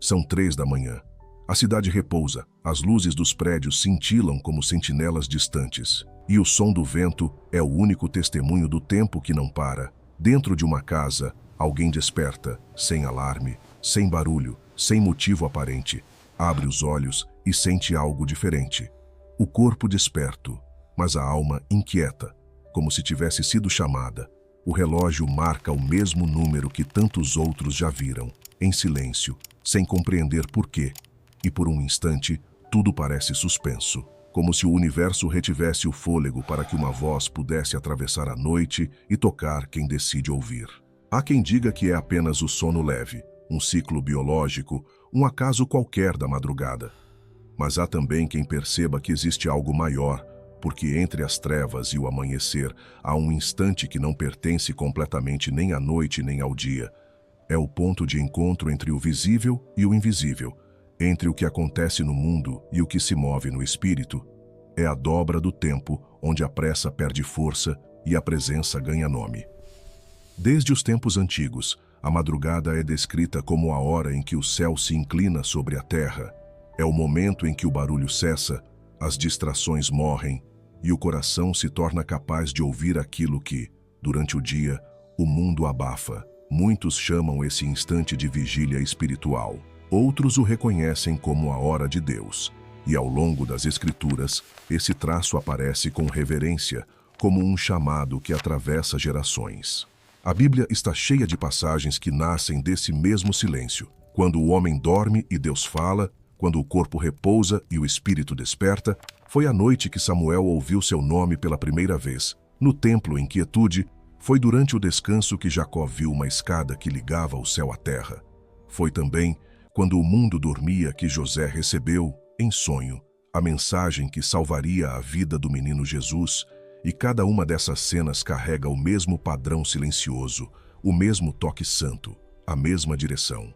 São 3 da manhã. A cidade repousa, as luzes dos prédios cintilam como sentinelas distantes. E o som do vento é o único testemunho do tempo que não para. Dentro de uma casa, alguém desperta, sem alarme, sem barulho, sem motivo aparente. Abre os olhos e sente algo diferente. O corpo desperto, mas a alma inquieta, como se tivesse sido chamada. O relógio marca o mesmo número que tantos outros já viram, em silêncio, sem compreender por quê. E por um instante, tudo parece suspenso, como se o universo retivesse o fôlego para que uma voz pudesse atravessar a noite e tocar quem decide ouvir. Há quem diga que é apenas o sono leve, um ciclo biológico, um acaso qualquer da madrugada. Mas há também quem perceba que existe algo maior, porque entre as trevas e o amanhecer há um instante que não pertence completamente nem à noite nem ao dia. É o ponto de encontro entre o visível e o invisível, entre o que acontece no mundo e o que se move no espírito. É a dobra do tempo onde a pressa perde força e a presença ganha nome. Desde os tempos antigos, a madrugada é descrita como a hora em que o céu se inclina sobre a terra. É o momento em que o barulho cessa, as distrações morrem e o coração se torna capaz de ouvir aquilo que, durante o dia, o mundo abafa. Muitos chamam esse instante de vigília espiritual. Outros o reconhecem como a hora de Deus. E ao longo das Escrituras, esse traço aparece com reverência, como um chamado que atravessa gerações. A Bíblia está cheia de passagens que nascem desse mesmo silêncio. Quando o homem dorme e Deus fala, quando o corpo repousa e o espírito desperta, foi à noite que Samuel ouviu seu nome pela primeira vez. No templo em quietude, foi durante o descanso que Jacó viu uma escada que ligava o céu à terra. Foi também quando o mundo dormia que José recebeu, em sonho, a mensagem que salvaria a vida do menino Jesus, e cada uma dessas cenas carrega o mesmo padrão silencioso, o mesmo toque santo, a mesma direção.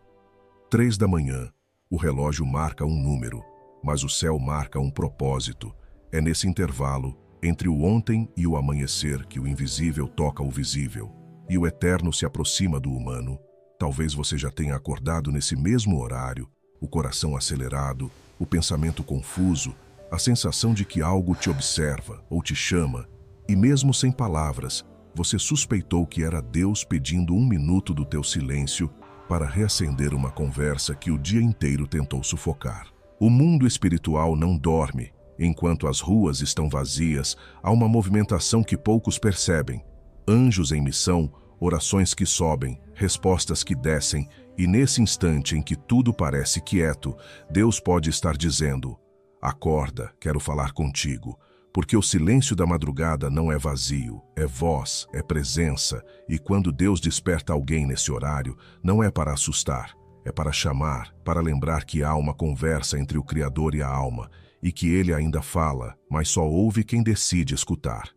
3 da manhã, o relógio marca um número, mas o céu marca um propósito. É nesse intervalo, entre o ontem e o amanhecer, que o invisível toca o visível, e o eterno se aproxima do humano. Talvez você já tenha acordado nesse mesmo horário, o coração acelerado, o pensamento confuso, a sensação de que algo te observa ou te chama, e mesmo sem palavras, você suspeitou que era Deus pedindo 1 minuto do teu silêncio para reacender uma conversa que o dia inteiro tentou sufocar. O mundo espiritual não dorme. Enquanto as ruas estão vazias, há uma movimentação que poucos percebem. Anjos em missão, orações que sobem, respostas que descem, e nesse instante em que tudo parece quieto, Deus pode estar dizendo: acorda, quero falar contigo, porque o silêncio da madrugada não é vazio, é voz, é presença, e quando Deus desperta alguém nesse horário, não é para assustar, é para chamar, para lembrar que há uma conversa entre o Criador e a alma, e que Ele ainda fala, mas só ouve quem decide escutar.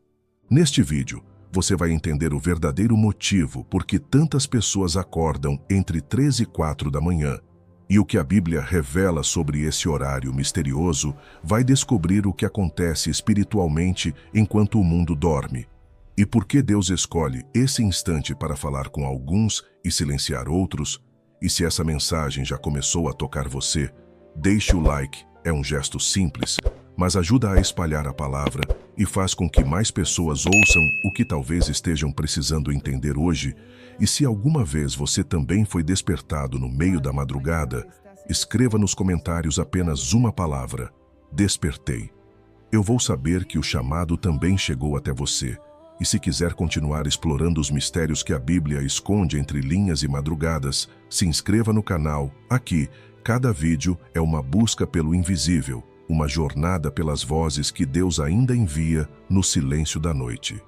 Neste vídeo, você vai entender o verdadeiro motivo por que tantas pessoas acordam entre 3 e 4 da manhã, e o que a Bíblia revela sobre esse horário misterioso. Vai descobrir o que acontece espiritualmente enquanto o mundo dorme, e por que Deus escolhe esse instante para falar com alguns e silenciar outros. E se essa mensagem já começou a tocar você, deixe o like, é um gesto simples, mas ajuda a espalhar a palavra e faz com que mais pessoas ouçam o que talvez estejam precisando entender hoje. E se alguma vez você também foi despertado no meio da madrugada, escreva nos comentários apenas uma palavra: despertei. Eu vou saber que o chamado também chegou até você. E se quiser continuar explorando os mistérios que a Bíblia esconde entre linhas e madrugadas, se inscreva no canal. Aqui, cada vídeo é uma busca pelo invisível, uma jornada pelas vozes que Deus ainda envia no silêncio da noite.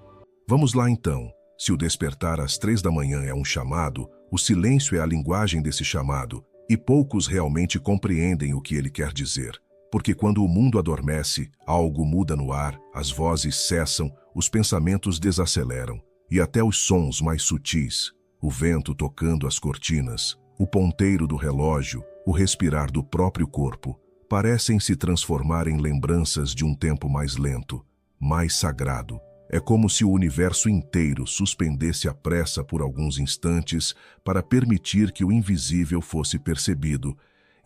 Vamos lá então. Se o despertar às 3 da manhã é um chamado, o silêncio é a linguagem desse chamado, e poucos realmente compreendem o que ele quer dizer. Porque quando o mundo adormece, algo muda no ar, as vozes cessam, os pensamentos desaceleram, e até os sons mais sutis, o vento tocando as cortinas, o ponteiro do relógio, o respirar do próprio corpo, parecem se transformar em lembranças de um tempo mais lento, mais sagrado. É como se o universo inteiro suspendesse a pressa por alguns instantes para permitir que o invisível fosse percebido.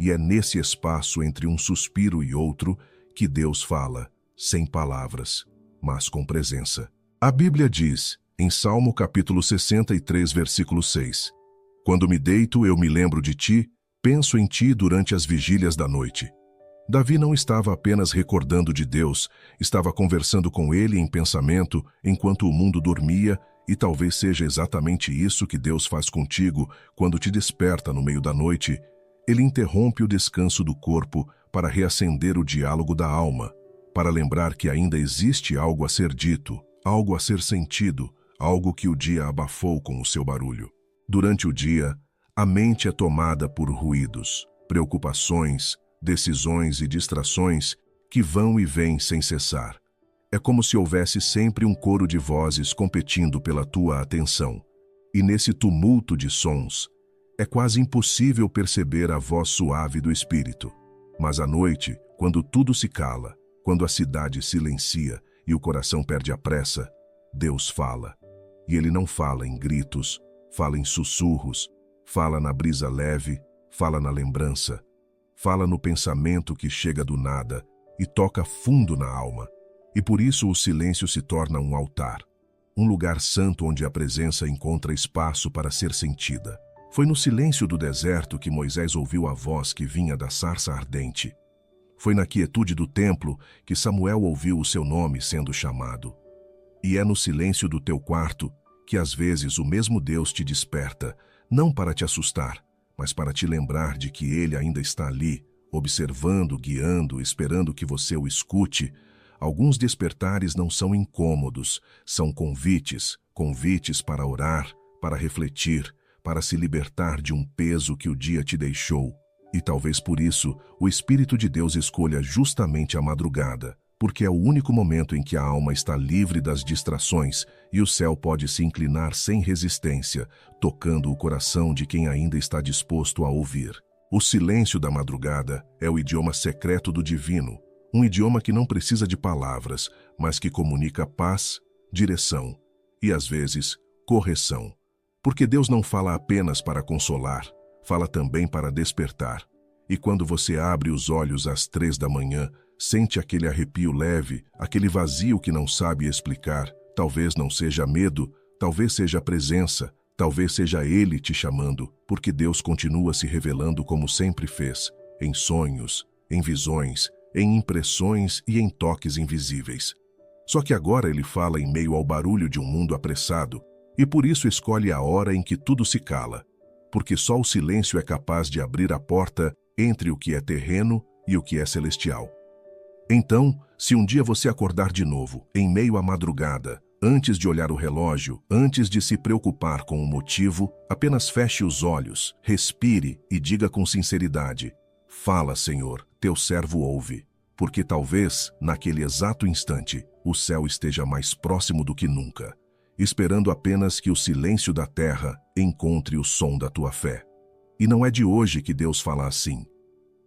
E é nesse espaço entre um suspiro e outro que Deus fala, sem palavras, mas com presença. A Bíblia diz, em Salmo capítulo 63, versículo 6, Quando me deito, eu me lembro de ti, penso em ti durante as vigílias da noite. Davi não estava apenas recordando de Deus, estava conversando com ele em pensamento enquanto o mundo dormia, e talvez seja exatamente isso que Deus faz contigo quando te desperta no meio da noite. Ele interrompe o descanso do corpo para reacender o diálogo da alma, para lembrar que ainda existe algo a ser dito, algo a ser sentido, algo que o dia abafou com o seu barulho. Durante o dia, a mente é tomada por ruídos, preocupações, decisões e distrações que vão e vêm sem cessar. É como se houvesse sempre um coro de vozes competindo pela tua atenção. E nesse tumulto de sons, é quase impossível perceber a voz suave do Espírito. Mas à noite, quando tudo se cala, quando a cidade silencia e o coração perde a pressa, Deus fala. E Ele não fala em gritos, fala em sussurros, fala na brisa leve, fala na lembrança, fala no pensamento que chega do nada e toca fundo na alma. E por isso o silêncio se torna um altar, um lugar santo onde a presença encontra espaço para ser sentida. Foi no silêncio do deserto que Moisés ouviu a voz que vinha da sarça ardente. Foi na quietude do templo que Samuel ouviu o seu nome sendo chamado. E é no silêncio do teu quarto que às vezes o mesmo Deus te desperta, não para te assustar, mas para te lembrar de que Ele ainda está ali, observando, guiando, esperando que você o escute. Alguns despertares não são incômodos, são convites, convites para orar, para refletir, para se libertar de um peso que o dia te deixou. E talvez por isso o Espírito de Deus escolha justamente a madrugada, porque é o único momento em que a alma está livre das distrações e o céu pode se inclinar sem resistência, tocando o coração de quem ainda está disposto a ouvir. O silêncio da madrugada é o idioma secreto do divino, um idioma que não precisa de palavras, mas que comunica paz, direção e, às vezes, correção. Porque Deus não fala apenas para consolar, fala também para despertar. E quando você abre os olhos às 3 da manhã, sente aquele arrepio leve, aquele vazio que não sabe explicar. Talvez não seja medo, talvez seja presença, talvez seja Ele te chamando, porque Deus continua se revelando como sempre fez, em sonhos, em visões, em impressões e em toques invisíveis. Só que agora Ele fala em meio ao barulho de um mundo apressado, e por isso escolhe a hora em que tudo se cala, porque só o silêncio é capaz de abrir a porta entre o que é terreno e o que é celestial. Então, se um dia você acordar de novo, em meio à madrugada, antes de olhar o relógio, antes de se preocupar com o motivo, apenas feche os olhos, respire e diga com sinceridade: Fala, Senhor, teu servo ouve, porque talvez, naquele exato instante, o céu esteja mais próximo do que nunca, esperando apenas que o silêncio da terra encontre o som da tua fé. E não é de hoje que Deus fala assim.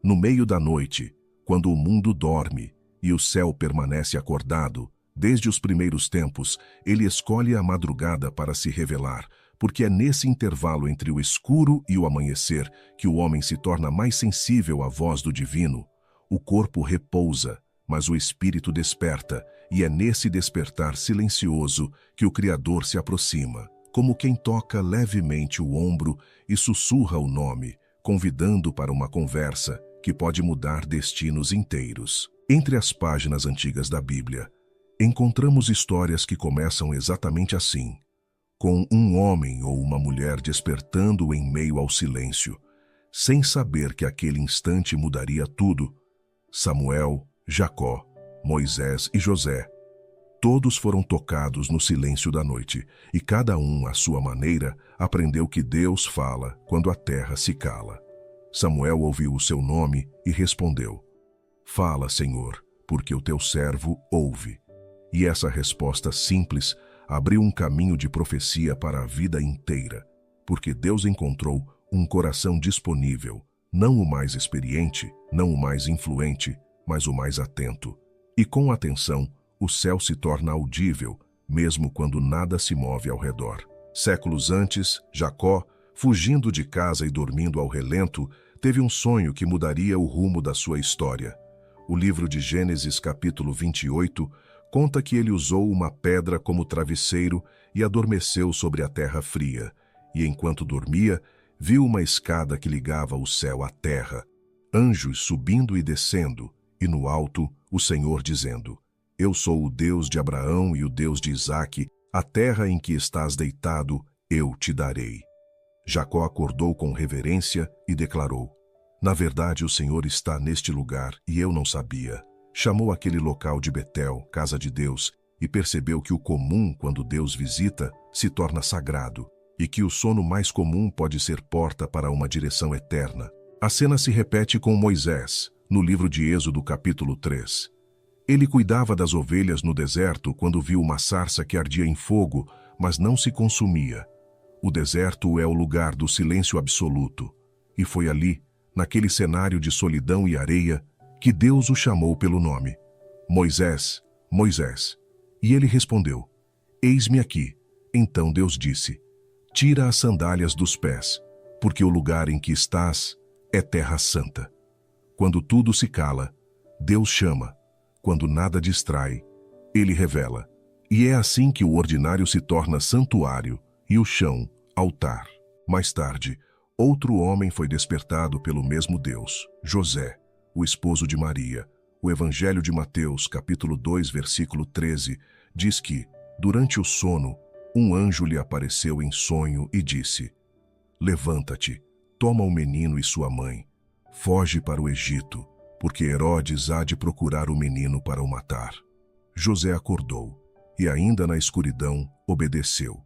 No meio da noite, quando o mundo dorme e o céu permanece acordado, desde os primeiros tempos, Ele escolhe a madrugada para se revelar, porque é nesse intervalo entre o escuro e o amanhecer que o homem se torna mais sensível à voz do divino. O corpo repousa, mas o espírito desperta, e é nesse despertar silencioso que o Criador se aproxima, como quem toca levemente o ombro e sussurra o nome, convidando para uma conversa que pode mudar destinos inteiros. Entre as páginas antigas da Bíblia, encontramos histórias que começam exatamente assim, com um homem ou uma mulher despertando em meio ao silêncio, sem saber que aquele instante mudaria tudo. Samuel, Jacó, Moisés e José, todos foram tocados no silêncio da noite, e cada um, à sua maneira, aprendeu que Deus fala quando a terra se cala. Samuel ouviu o seu nome e respondeu: Fala, Senhor, porque o teu servo ouve. E essa resposta simples abriu um caminho de profecia para a vida inteira, porque Deus encontrou um coração disponível, não o mais experiente, não o mais influente, mas o mais atento. E com atenção, o céu se torna audível, mesmo quando nada se move ao redor. Séculos antes, Jacó, fugindo de casa e dormindo ao relento, teve um sonho que mudaria o rumo da sua história. O livro de Gênesis, capítulo 28, conta que ele usou uma pedra como travesseiro e adormeceu sobre a terra fria, e enquanto dormia, viu uma escada que ligava o céu à terra, anjos subindo e descendo, e no alto o Senhor dizendo: Eu sou o Deus de Abraão e o Deus de Isaque, a terra em que estás deitado, eu te darei. Jacó acordou com reverência e declarou: Na verdade o Senhor está neste lugar e eu não sabia. Chamou aquele local de Betel, casa de Deus, e percebeu que o comum, quando Deus visita, se torna sagrado, e que o sono mais comum pode ser porta para uma direção eterna. A cena se repete com Moisés, no livro de Êxodo, capítulo 3. Ele cuidava das ovelhas no deserto quando viu uma sarça que ardia em fogo, mas não se consumia. O deserto é o lugar do silêncio absoluto, e foi ali, naquele cenário de solidão e areia, que Deus o chamou pelo nome: Moisés, Moisés. E ele respondeu: Eis-me aqui. Então Deus disse: Tira as sandálias dos pés, porque o lugar em que estás é terra santa. Quando tudo se cala, Deus chama. Quando nada distrai, Ele revela. E é assim que o ordinário se torna santuário e o chão, altar. Mais tarde, outro homem foi despertado pelo mesmo Deus, José, o esposo de Maria. O Evangelho de Mateus, capítulo 2, versículo 13, diz que, durante o sono, um anjo lhe apareceu em sonho e disse: Levanta-te, toma o menino e sua mãe, foge para o Egito, porque Herodes há de procurar o menino para o matar. José acordou, e ainda na escuridão obedeceu.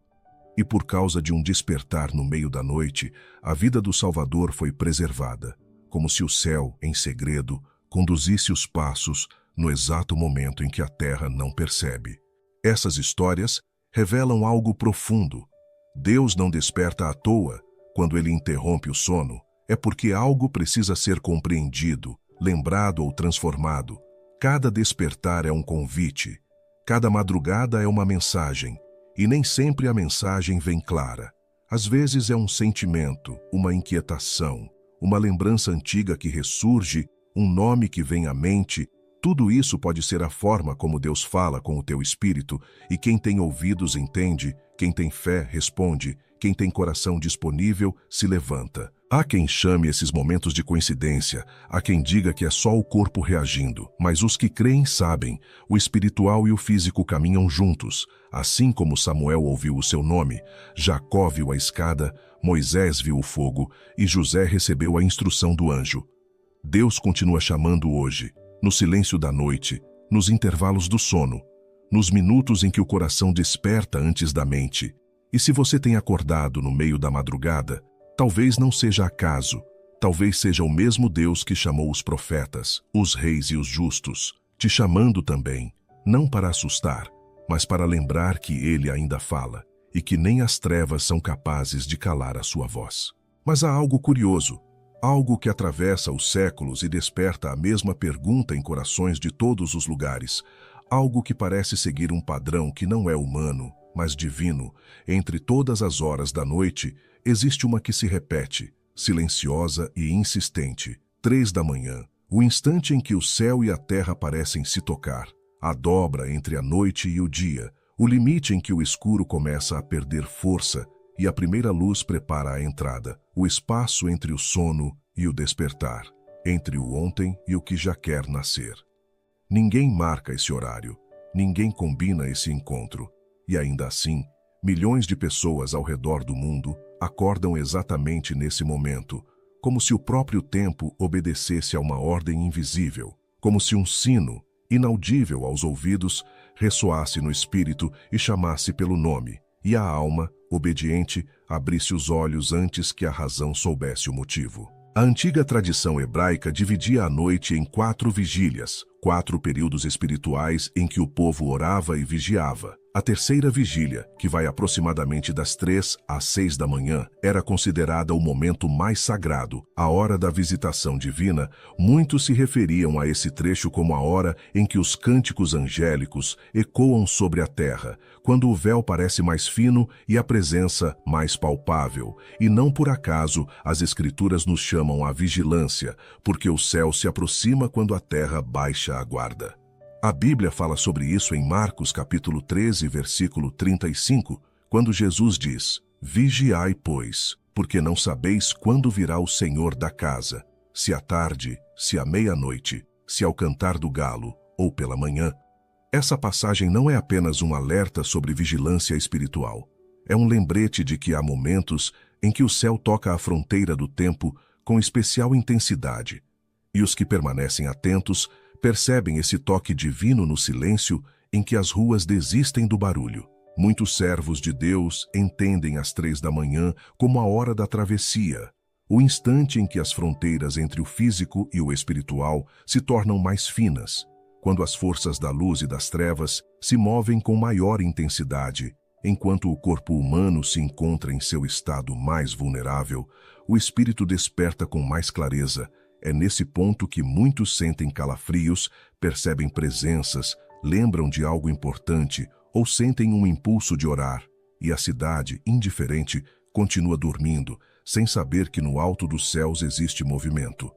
E por causa de um despertar no meio da noite, a vida do Salvador foi preservada, como se o céu, em segredo, conduzisse os passos no exato momento em que a terra não percebe. Essas histórias revelam algo profundo. Deus não desperta à toa. Quando Ele interrompe o sono, é porque algo precisa ser compreendido, lembrado ou transformado. Cada despertar é um convite. Cada madrugada é uma mensagem. E nem sempre a mensagem vem clara. Às vezes é um sentimento, uma inquietação, uma lembrança antiga que ressurge, um nome que vem à mente. Tudo isso pode ser a forma como Deus fala com o teu espírito, e quem tem ouvidos entende, quem tem fé responde, quem tem coração disponível se levanta. Há quem chame esses momentos de coincidência, há quem diga que é só o corpo reagindo, mas os que creem sabem, o espiritual e o físico caminham juntos. Assim como Samuel ouviu o seu nome, Jacó viu a escada, Moisés viu o fogo e José recebeu a instrução do anjo. Deus continua chamando hoje, no silêncio da noite, nos intervalos do sono, nos minutos em que o coração desperta antes da mente. E se você tem acordado no meio da madrugada, talvez não seja acaso, talvez seja o mesmo Deus que chamou os profetas, os reis e os justos, te chamando também, não para assustar, mas para lembrar que Ele ainda fala, e que nem as trevas são capazes de calar a sua voz. Mas há algo curioso, algo que atravessa os séculos e desperta a mesma pergunta em corações de todos os lugares, algo que parece seguir um padrão que não é humano, mas divino. Entre todas as horas da noite, existe uma que se repete, silenciosa e insistente. 3 da manhã, o instante em que o céu e a terra parecem se tocar, a dobra entre a noite e o dia, o limite em que o escuro começa a perder força e a primeira luz prepara a entrada, o espaço entre o sono e o despertar, entre o ontem e o que já quer nascer. Ninguém marca esse horário, ninguém combina esse encontro, e ainda assim, milhões de pessoas ao redor do mundo acordam exatamente nesse momento, como se o próprio tempo obedecesse a uma ordem invisível, como se um sino, inaudível aos ouvidos, ressoasse no espírito e chamasse pelo nome, e a alma, obediente, abrisse os olhos antes que a razão soubesse o motivo. A antiga tradição hebraica dividia a noite em 4 vigílias, 4 períodos espirituais em que o povo orava e vigiava. A terceira vigília, que vai aproximadamente das 3 às 6 da manhã, era considerada o momento mais sagrado, a hora da visitação divina. Muitos se referiam a esse trecho como a hora em que os cânticos angélicos ecoam sobre a terra, quando o véu parece mais fino e a presença mais palpável. E não por acaso as Escrituras nos chamam à vigilância, porque o céu se aproxima quando a terra baixa a guarda. A Bíblia fala sobre isso em Marcos capítulo 13, versículo 35, quando Jesus diz: Vigiai, pois, porque não sabeis quando virá o Senhor da casa, se à tarde, se à meia-noite, se ao cantar do galo, ou pela manhã. Essa passagem não é apenas um alerta sobre vigilância espiritual. É um lembrete de que há momentos em que o céu toca a fronteira do tempo com especial intensidade, e os que permanecem atentos percebem esse toque divino no silêncio em que as ruas desistem do barulho. Muitos servos de Deus entendem as 3 da manhã como a hora da travessia, o instante em que as fronteiras entre o físico e o espiritual se tornam mais finas, quando as forças da luz e das trevas se movem com maior intensidade. Enquanto o corpo humano se encontra em seu estado mais vulnerável, o espírito desperta com mais clareza. É nesse ponto que muitos sentem calafrios, percebem presenças, lembram de algo importante ou sentem um impulso de orar, e a cidade, indiferente, continua dormindo, sem saber que no alto dos céus existe movimento.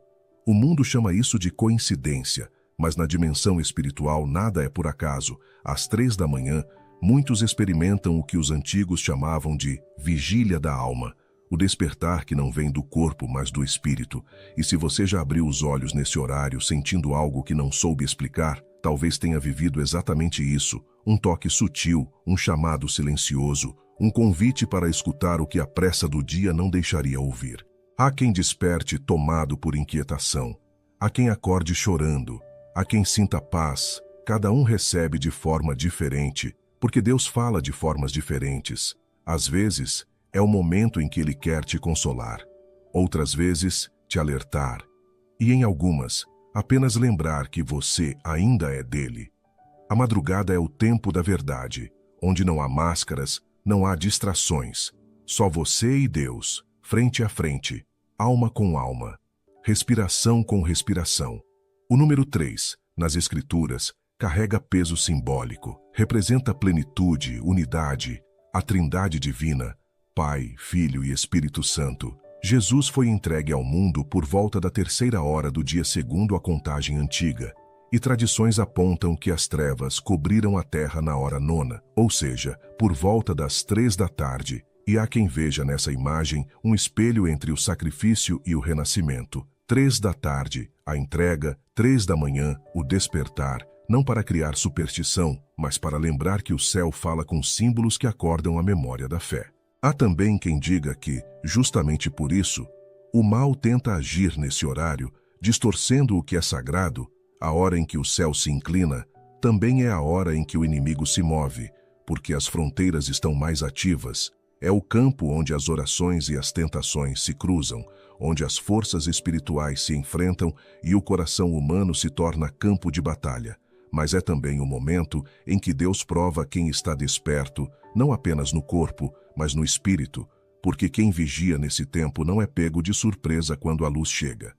O mundo chama isso de coincidência, mas na dimensão espiritual nada é por acaso. Às 3 da manhã, muitos experimentam o que os antigos chamavam de vigília da alma, o despertar que não vem do corpo, mas do espírito. E se você já abriu os olhos nesse horário sentindo algo que não soube explicar, talvez tenha vivido exatamente isso, um toque sutil, um chamado silencioso, um convite para escutar o que a pressa do dia não deixaria ouvir. Há quem desperte tomado por inquietação, há quem acorde chorando, há quem sinta paz. Cada um recebe de forma diferente, porque Deus fala de formas diferentes. Às vezes, é o momento em que Ele quer te consolar, outras vezes, te alertar, e em algumas, apenas lembrar que você ainda é dele. A madrugada é o tempo da verdade, onde não há máscaras, não há distrações, só você e Deus, frente a frente, alma com alma, respiração com respiração. O número 3, nas Escrituras, carrega peso simbólico, representa plenitude, unidade, a Trindade divina, Pai, Filho e Espírito Santo. Jesus foi entregue ao mundo por volta da 3ª hora do dia segundo a contagem antiga, e tradições apontam que as trevas cobriram a terra na hora 9ª, ou seja, por volta das 3 da tarde, e há quem veja nessa imagem um espelho entre o sacrifício e o renascimento. 3 da tarde, a entrega, 3 da manhã, o despertar, não para criar superstição, mas para lembrar que o céu fala com símbolos que acordam a memória da fé. Há também quem diga que, justamente por isso, o mal tenta agir nesse horário, distorcendo o que é sagrado. A hora em que o céu se inclina também é a hora em que o inimigo se move, porque as fronteiras estão mais ativas. É o campo onde as orações e as tentações se cruzam, onde as forças espirituais se enfrentam e o coração humano se torna campo de batalha. Mas é também o momento em que Deus prova quem está desperto, não apenas no corpo, mas no espírito, porque quem vigia nesse tempo não é pego de surpresa quando a luz chega.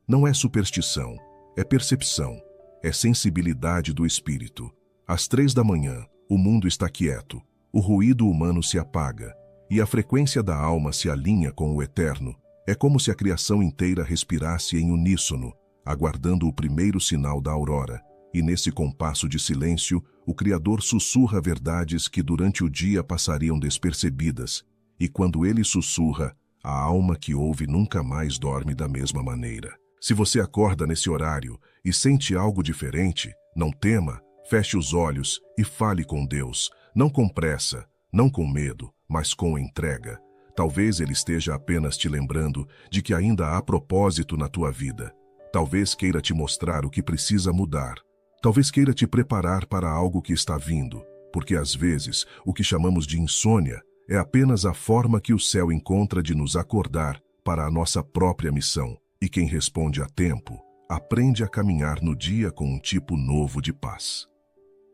Não é superstição, é percepção, é sensibilidade do espírito. Às 3 da manhã, o mundo está quieto, o ruído humano se apaga, e a frequência da alma se alinha com o eterno. É como se a criação inteira respirasse em uníssono, aguardando o primeiro sinal da aurora. E nesse compasso de silêncio, o Criador sussurra verdades que durante o dia passariam despercebidas, e quando ele sussurra, a alma que ouve nunca mais dorme da mesma maneira. Se você acorda nesse horário e sente algo diferente, não tema, feche os olhos e fale com Deus, não com pressa, não com medo, mas com entrega. Talvez ele esteja apenas te lembrando de que ainda há propósito na tua vida. Talvez queira te mostrar o que precisa mudar. Talvez queira te preparar para algo que está vindo, porque às vezes o que chamamos de insônia é apenas a forma que o céu encontra de nos acordar para a nossa própria missão. E quem responde a tempo, aprende a caminhar no dia com um tipo novo de paz.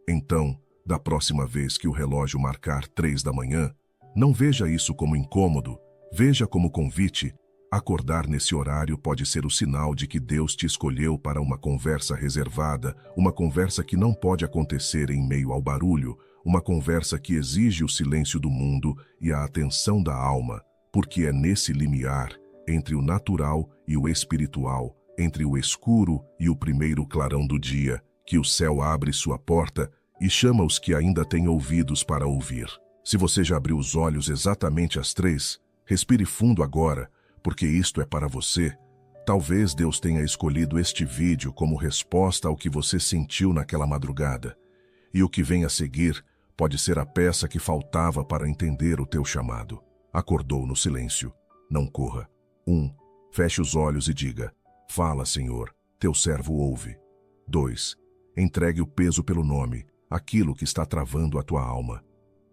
Então, Da próxima vez que o relógio marcar 3 da manhã, não veja isso como incômodo, veja como convite. Acordar nesse horário pode ser o sinal de que Deus te escolheu para uma conversa reservada, uma conversa que não pode acontecer em meio ao barulho, uma conversa que exige o silêncio do mundo e a atenção da alma, porque é nesse limiar, entre o natural e o espiritual, entre o escuro e o primeiro clarão do dia, que o céu abre sua porta e chama os que ainda têm ouvidos para ouvir. Se você já abriu os olhos exatamente às 3, respire fundo agora, porque isto é para você. Talvez Deus tenha escolhido este vídeo como resposta ao que você sentiu naquela madrugada. E o que vem a seguir pode ser a peça que faltava para entender o teu chamado. Acordou no silêncio. Não corra. 1. Feche os olhos e diga: fala, Senhor, teu servo ouve. 2. Entregue o peso pelo nome, aquilo que está travando a tua alma.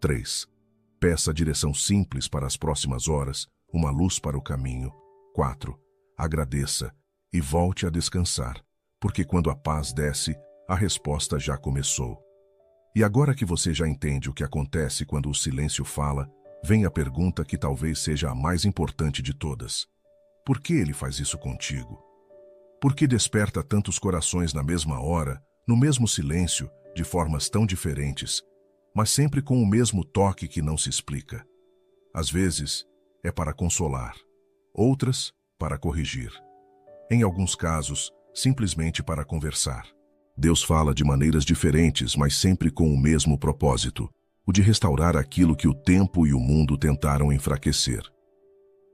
3. Peça direção simples para as próximas horas, uma luz para o caminho. 4. Agradeça e volte a descansar, porque quando a paz desce, a resposta já começou. E agora que você já entende o que acontece quando o silêncio fala, vem a pergunta que talvez seja a mais importante de todas. Por que ele faz isso contigo? Por que desperta tantos corações na mesma hora, no mesmo silêncio, de formas tão diferentes, mas sempre com o mesmo toque que não se explica? Às vezes, é para consolar, outras, para corrigir. Em alguns casos, simplesmente para conversar. Deus fala de maneiras diferentes, mas sempre com o mesmo propósito, o de restaurar aquilo que o tempo e o mundo tentaram enfraquecer.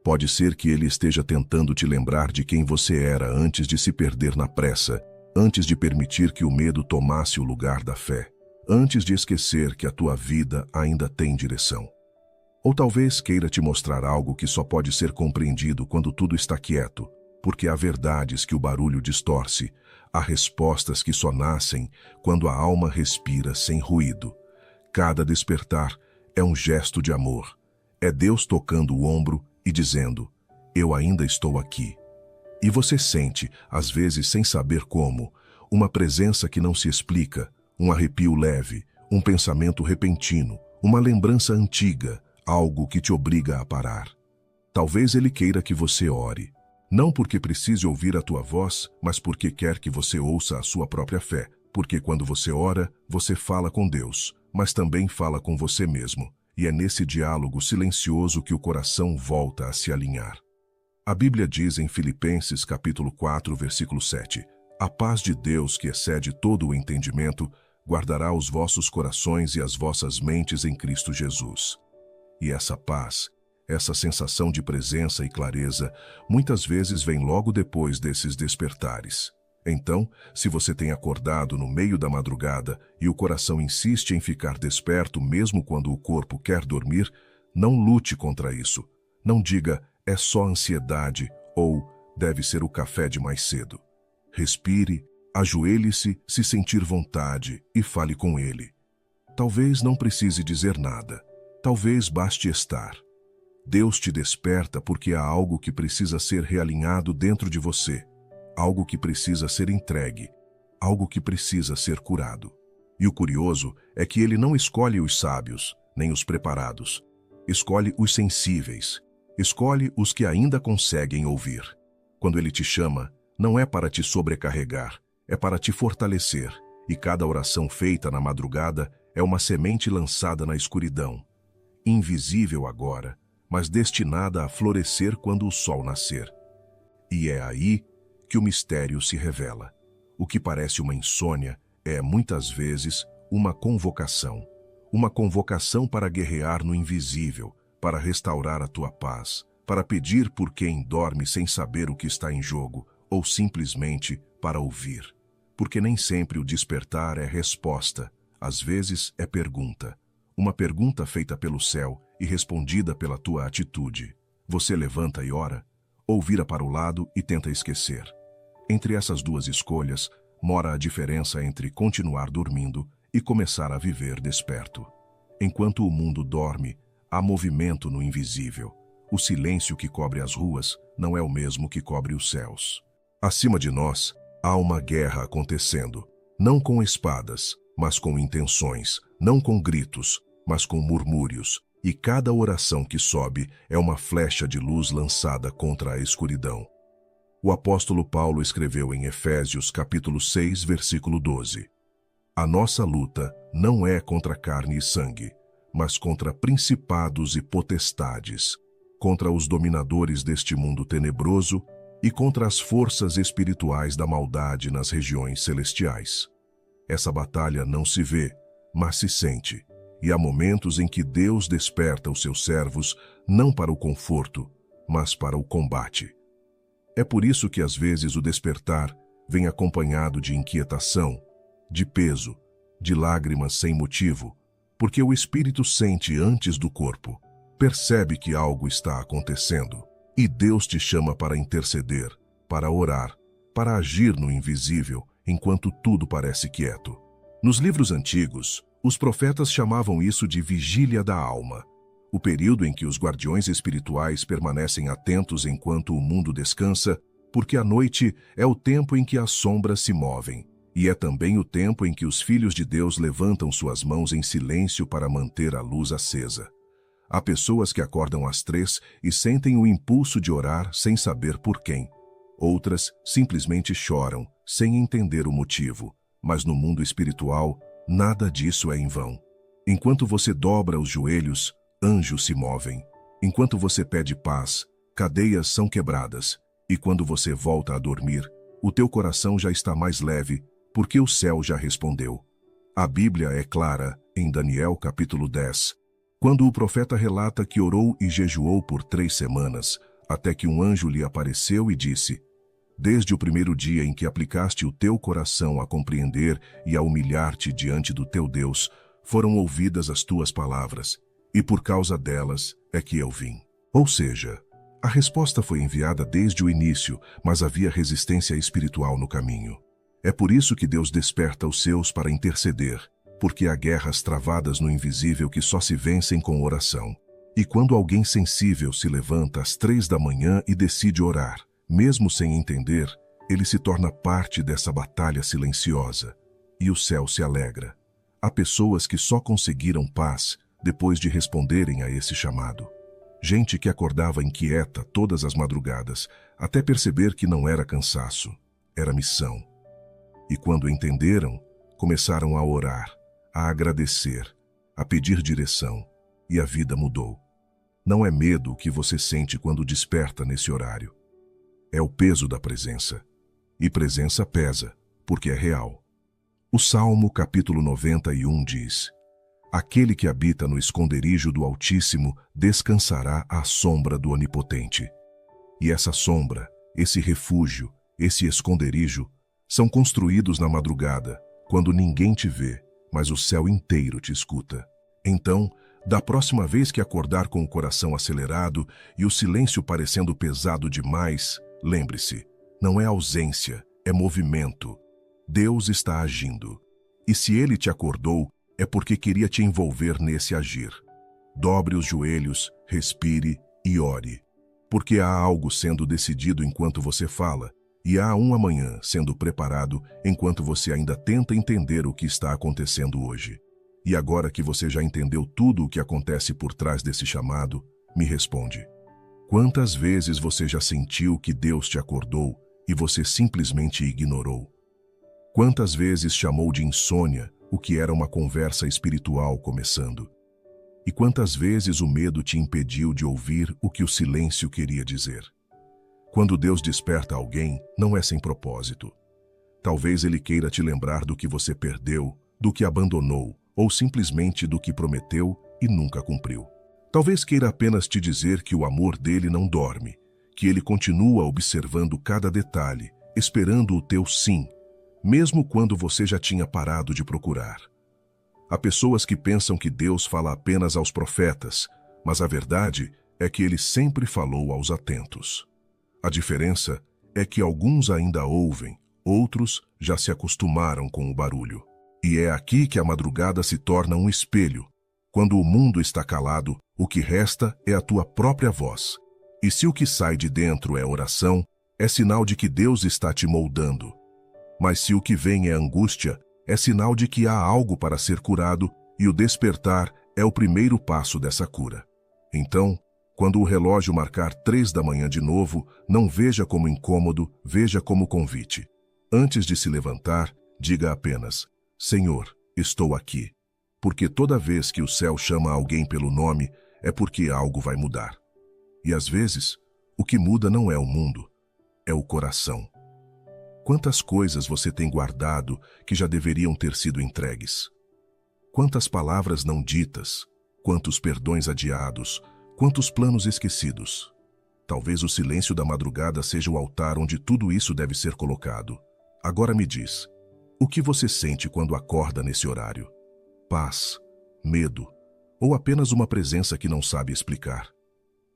Pode ser que ele esteja tentando te lembrar de quem você era antes de se perder na pressa, antes de permitir que o medo tomasse o lugar da fé, antes de esquecer que a tua vida ainda tem direção. Ou talvez queira te mostrar algo que só pode ser compreendido quando tudo está quieto, porque há verdades que o barulho distorce, há respostas que só nascem quando a alma respira sem ruído. Cada despertar é um gesto de amor. É Deus tocando o ombro e dizendo: eu ainda estou aqui. E você sente, às vezes sem saber como, uma presença que não se explica, um arrepio leve, um pensamento repentino, uma lembrança antiga, algo que te obriga a parar. Talvez ele queira que você ore, não porque precise ouvir a tua voz, mas porque quer que você ouça a sua própria fé, porque quando você ora, você fala com Deus, mas também fala com você mesmo, e é nesse diálogo silencioso que o coração volta a se alinhar. A Bíblia diz em Filipenses capítulo 4, versículo 7, a paz de Deus, que excede todo o entendimento, guardará os vossos corações e as vossas mentes em Cristo Jesus. E essa paz, essa sensação de presença e clareza, muitas vezes vem logo depois desses despertares. Então, se você tem acordado no meio da madrugada e o coração insiste em ficar desperto mesmo quando o corpo quer dormir, não lute contra isso. Não diga, é só ansiedade ou deve ser o café de mais cedo. Respire, ajoelhe-se se sentir vontade e fale com ele. Talvez não precise dizer nada. Talvez baste estar. Deus te desperta porque há algo que precisa ser realinhado dentro de você, algo que precisa ser entregue, algo que precisa ser curado. E o curioso é que ele não escolhe os sábios, nem os preparados. Escolhe os sensíveis. Escolhe os que ainda conseguem ouvir. Quando ele te chama, não é para te sobrecarregar, é para te fortalecer. E cada oração feita na madrugada é uma semente lançada na escuridão. Invisível agora, mas destinada a florescer quando o sol nascer. E é aí que o mistério se revela. O que parece uma insônia é, muitas vezes, uma convocação. Uma convocação para guerrear no invisível, para restaurar a tua paz, para pedir por quem dorme sem saber o que está em jogo, ou simplesmente para ouvir. Porque nem sempre o despertar é resposta, às vezes é pergunta. Uma pergunta feita pelo céu e respondida pela tua atitude. Você levanta e ora, ou vira para o lado e tenta esquecer. Entre essas duas escolhas, mora a diferença entre continuar dormindo e começar a viver desperto. Enquanto o mundo dorme, há movimento no invisível. O silêncio que cobre as ruas não é o mesmo que cobre os céus. Acima de nós, há uma guerra acontecendo, não com espadas, mas com intenções, não com gritos, mas com murmúrios, e cada oração que sobe é uma flecha de luz lançada contra a escuridão. O apóstolo Paulo escreveu em Efésios capítulo 6, versículo 12: A nossa luta não é contra carne e sangue, mas contra principados e potestades, contra os dominadores deste mundo tenebroso e contra as forças espirituais da maldade nas regiões celestiais. Essa batalha não se vê, mas se sente, e há momentos em que Deus desperta os seus servos não para o conforto, mas para o combate. É por isso que às vezes o despertar vem acompanhado de inquietação, de peso, de lágrimas sem motivo, porque o espírito sente antes do corpo, percebe que algo está acontecendo, e Deus te chama para interceder, para orar, para agir no invisível, enquanto tudo parece quieto. Nos livros antigos, os profetas chamavam isso de vigília da alma, o período em que os guardiões espirituais permanecem atentos enquanto o mundo descansa, porque a noite é o tempo em que as sombras se movem, e é também o tempo em que os filhos de Deus levantam suas mãos em silêncio para manter a luz acesa. Há pessoas que acordam às 3 e sentem o impulso de orar sem saber por quem. Outras simplesmente choram, sem entender o motivo. Mas no mundo espiritual, nada disso é em vão. Enquanto você dobra os joelhos, anjos se movem. Enquanto você pede paz, cadeias são quebradas. E quando você volta a dormir, o teu coração já está mais leve, porque o céu já respondeu. A Bíblia é clara, em Daniel capítulo 10, quando o profeta relata que orou e jejuou por 3 semanas, até que um anjo lhe apareceu e disse: Desde o primeiro dia em que aplicaste o teu coração a compreender e a humilhar-te diante do teu Deus, foram ouvidas as tuas palavras, e por causa delas é que eu vim. Ou seja, a resposta foi enviada desde o início, mas havia resistência espiritual no caminho. É por isso que Deus desperta os seus para interceder, porque há guerras travadas no invisível que só se vencem com oração. E quando alguém sensível se levanta às 3 da manhã e decide orar, mesmo sem entender, ele se torna parte dessa batalha silenciosa, e o céu se alegra. Há pessoas que só conseguiram paz depois de responderem a esse chamado. Gente que acordava inquieta todas as madrugadas, até perceber que não era cansaço, era missão. E quando entenderam, começaram a orar, a agradecer, a pedir direção, e a vida mudou. Não é medo o que você sente quando desperta nesse horário. É o peso da presença. E presença pesa, porque é real. O Salmo capítulo 91 diz: Aquele que habita no esconderijo do Altíssimo descansará à sombra do Onipotente. E essa sombra, esse refúgio, esse esconderijo, são construídos na madrugada, quando ninguém te vê, mas o céu inteiro te escuta. Então, da próxima vez que acordar com o coração acelerado e o silêncio parecendo pesado demais, lembre-se, não é ausência, é movimento. Deus está agindo. E se Ele te acordou, é porque queria te envolver nesse agir. Dobre os joelhos, respire e ore. Porque há algo sendo decidido enquanto você fala, e há um amanhã sendo preparado enquanto você ainda tenta entender o que está acontecendo hoje. E agora que você já entendeu tudo o que acontece por trás desse chamado, me responde. Quantas vezes você já sentiu que Deus te acordou e você simplesmente ignorou? Quantas vezes chamou de insônia o que era uma conversa espiritual começando? E quantas vezes o medo te impediu de ouvir o que o silêncio queria dizer? Quando Deus desperta alguém, não é sem propósito. Talvez Ele queira te lembrar do que você perdeu, do que abandonou, ou simplesmente do que prometeu e nunca cumpriu. Talvez queira apenas te dizer que o amor dele não dorme, que ele continua observando cada detalhe, esperando o teu sim, mesmo quando você já tinha parado de procurar. Há pessoas que pensam que Deus fala apenas aos profetas, mas a verdade é que ele sempre falou aos atentos. A diferença é que alguns ainda ouvem, outros já se acostumaram com o barulho. E é aqui que a madrugada se torna um espelho. Quando o mundo está calado, o que resta é a tua própria voz. E se o que sai de dentro é oração, é sinal de que Deus está te moldando. Mas se o que vem é angústia, é sinal de que há algo para ser curado e o despertar é o primeiro passo dessa cura. Então, quando o relógio marcar 3 da manhã de novo, não veja como incômodo, veja como convite. Antes de se levantar, diga apenas: Senhor, estou aqui. Porque toda vez que o céu chama alguém pelo nome, é porque algo vai mudar. E às vezes, o que muda não é o mundo, é o coração. Quantas coisas você tem guardado que já deveriam ter sido entregues? Quantas palavras não ditas, quantos perdões adiados, quantos planos esquecidos? Talvez o silêncio da madrugada seja o altar onde tudo isso deve ser colocado. Agora me diz, o que você sente quando acorda nesse horário? Paz, medo, ou apenas uma presença que não sabe explicar?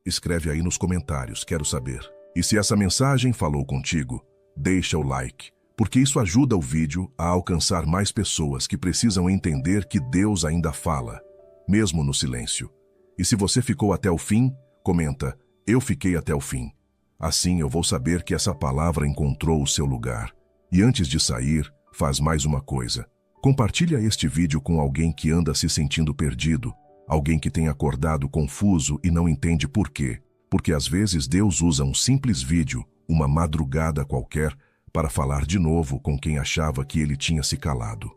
Escreve aí nos comentários, quero saber. E se essa mensagem falou contigo, deixa o like, porque isso ajuda o vídeo a alcançar mais pessoas que precisam entender que Deus ainda fala, mesmo no silêncio. E se você ficou até o fim, comenta: eu fiquei até o fim. Assim eu vou saber que essa palavra encontrou o seu lugar. E antes de sair, faz mais uma coisa. Compartilha este vídeo com alguém que anda se sentindo perdido, alguém que tem acordado confuso e não entende por quê. Porque às vezes Deus usa um simples vídeo, uma madrugada qualquer, para falar de novo com quem achava que ele tinha se calado.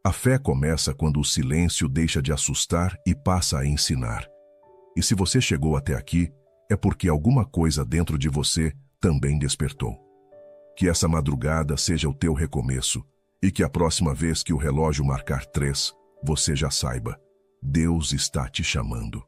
A fé começa quando o silêncio deixa de assustar e passa a ensinar. E se você chegou até aqui, é porque alguma coisa dentro de você também despertou. Que essa madrugada seja o teu recomeço e que a próxima vez que o relógio marcar 3, você já saiba: Deus está te chamando.